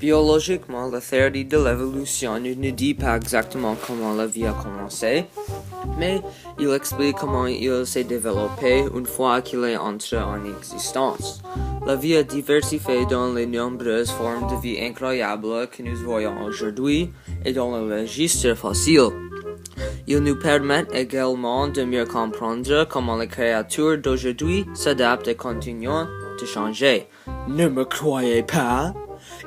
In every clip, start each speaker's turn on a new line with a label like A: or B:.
A: Biologiquement, la théorie de l'évolution ne nous dit pas exactement comment la vie a commencé, mais il explique comment il s'est développé une fois qu'il est entré en existence. La vie a diversifié dans les nombreuses formes de vie incroyables que nous voyons aujourd'hui et dans le registre fossile. Ils nous permettent également de mieux comprendre comment les créatures d'aujourd'hui s'adaptent et continuent de changer. Ne me croyez pas?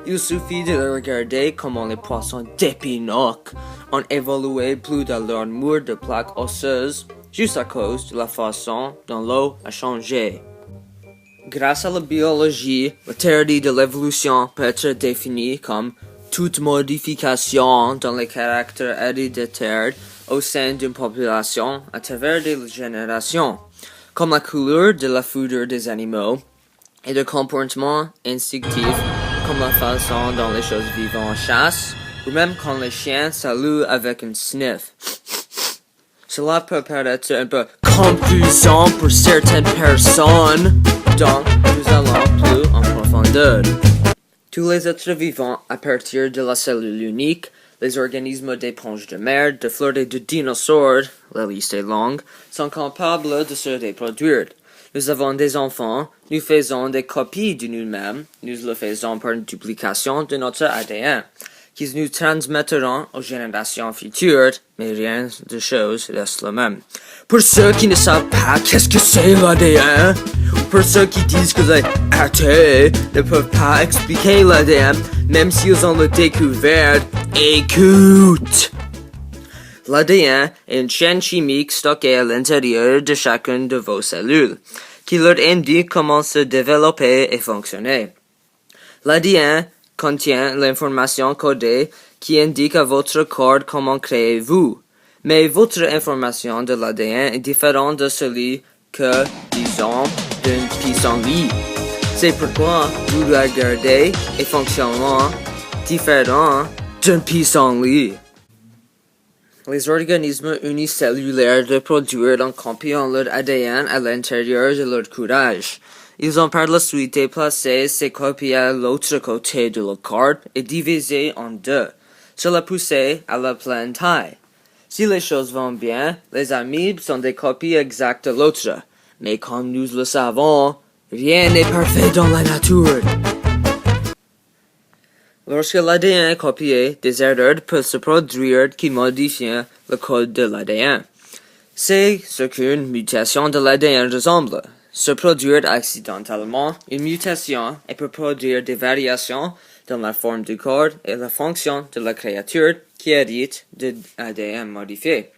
A: Il suffit de regarder comment les poissons d'Épinoc ont évolué plus de leur mur de plaques osseuses juste à cause de la façon dont l'eau a changé. Grâce à la biologie, la théorie de l'évolution peut être définie comme toute modification dans les caractères héréditaires au sein d'une population à travers des générations, comme la couleur de la foudre des animaux et le comportement instinctif comme la façon dont les choses vivantes chassent, ou même quand les chiens saluent avec un sniff. Cela peut paraître un peu confusant pour certaines personnes, donc nous allons plus en profondeur. Tous les êtres vivants, à partir de la cellule unique, les organismes d'éponges de mer, de fleurs et de dinosaures, la liste est longue, sont capables de se reproduire. Nous avons des enfants, nous faisons des copies de nous-mêmes, nous le faisons par une duplication de notre ADN, qui nous transmettront aux générations futures, mais rien de chose reste le même. Pour ceux qui ne savent pas qu'est-ce que c'est l'ADN, ou pour ceux qui disent que les athées ne peuvent pas expliquer l'ADN, même s'ils ont le découvert, écoute! L'ADN est une chaîne chimique stockée à l'intérieur de chacune de vos cellules, qui leur indique comment se développer et fonctionner. L'ADN contient l'information codée qui indique à votre corps comment créez-vous, mais votre information de l'ADN est différente de celui que, disons, d'un pissenlit. C'est pourquoi vous regardez et fonctionnement différent d'un pissenlit. Les organismes unicellulaires reproduisent en copiant leur ADN à l'intérieur de leur courage. Ils ont par la suite déplacé ces copies à l'autre côté de leur corps et divisé en deux. Cela poussé à la pleine taille. Si les choses vont bien, les amibes sont des copies exactes de l'autre. Mais comme nous le savons, rien n'est parfait dans la nature. Lorsque l'ADN est copié, des erreurs peuvent se produire qui modifient le code de l'ADN. C'est ce qu'une mutation de l'ADN ressemble. Se produire accidentellement, une mutation et peut produire des variations dans la forme du corps et la fonction de la créature qui hérite de l'ADN modifié.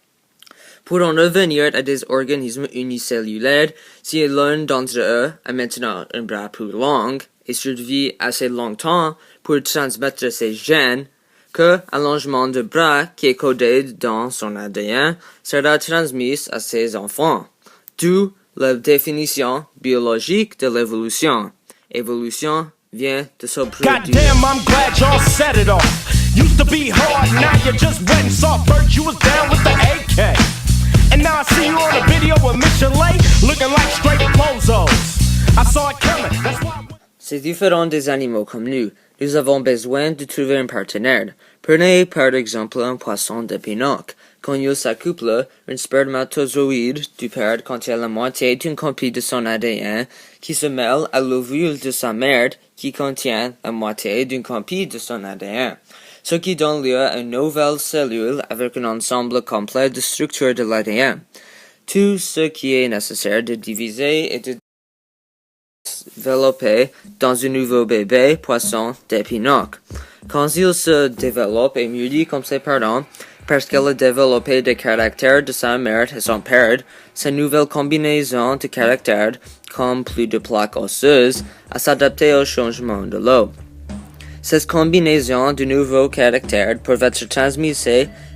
A: Pour en revenir à des organismes unicellulaires, si l'un d'entre eux a maintenant un bras plus long et survit assez longtemps pour transmettre ses gènes, que allongement de bras qui est codé dans son ADN sera transmis à ses enfants. D'où la définition biologique de l'évolution. Évolution vient de se produire.
B: Goddamn, I'm glad y'all set it off. Used to be hard, now you just wet and soft. First you was down with the AK. And now I see you on a video with Michelet, looking like straight bozos. I saw it coming, that's why...
A: C'est différent des animaux comme nous. Nous avons besoin de trouver un partenaire. Prenez par exemple un poisson d'Épinoc. Quand il s'accouple, un spermatozoïde du père contient la moitié d'une copie de son ADN qui se mêle à l'ovule de sa mère qui contient la moitié d'une copie de son ADN. Ce qui donne lieu à une nouvelle cellule avec un ensemble complet de structures de l'ADN. Tout ce qui est nécessaire de diviser et de développer dans un nouveau bébé poisson d'Épinoc. Quand il se développe et mûrit comme ses parents, parce qu'elle a développé des caractères de sa mère et son père, sa nouvelle combinaison de caractères, comme plus de plaques osseuses, a s'adapté au changement de l'eau. Ces combinaisons de nouveaux caractères peuvent être transmises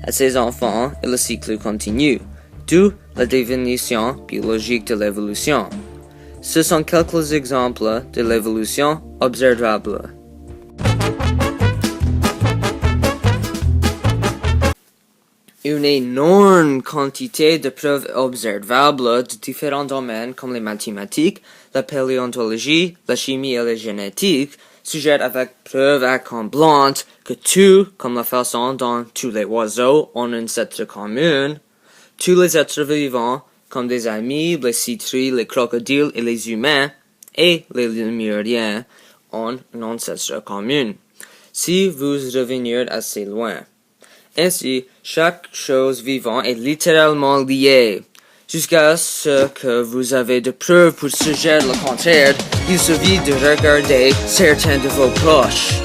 A: à ses enfants et le cycle continue, d'où la définition biologique de l'évolution. Ce sont quelques exemples de l'évolution observable. Une énorme quantité de preuves observables de différents domaines comme les mathématiques, la paléontologie, la chimie et la génétique suggère avec preuve accablante que tout, comme la façon dont tous les oiseaux ont une ancêtre commune, tous les êtres vivants, comme des amis, les citris, les crocodiles et les humains, et les lémuriens, ont un ancêtre commun. Si vous revenez assez loin. Ainsi, chaque chose vivante est littéralement liée. Jusqu'à ce que vous avez de preuves pour suggérer le contraire, il suffit de regarder certains de vos proches.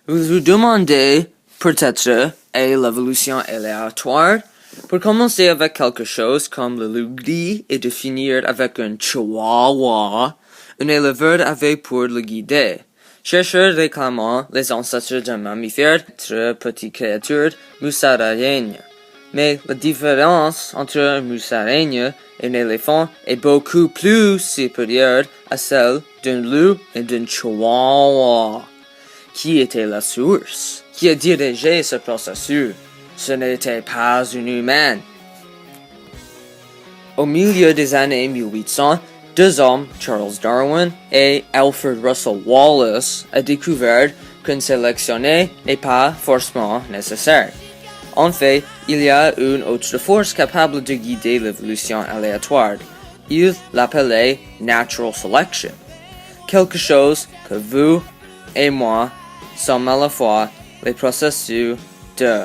A: Vous vous demandez, peut-être, est l'évolution aléatoire? Pour commencer avec quelque chose comme le loup gris et de finir avec un chihuahua, un éleveur avait pour le guider. Chercheurs réclamant les ancêtres d'un mammifère, très petite créature, musaraigne. Mais la différence entre un musaraigne et un éléphant est beaucoup plus supérieure à celle d'un loup et d'un chihuahua. Qui était la source? Qui a dirigé ce processus? Ce n'était pas une humaine. Au milieu des années 1800, deux hommes, Charles Darwin et Alfred Russel Wallace, ont découvert qu'une sélection n'est pas forcément nécessaire. En fait, il y a une autre force capable de guider l'évolution aléatoire. Ils l'appelaient natural selection. Quelque chose que vous et moi sommes à la fois les processus de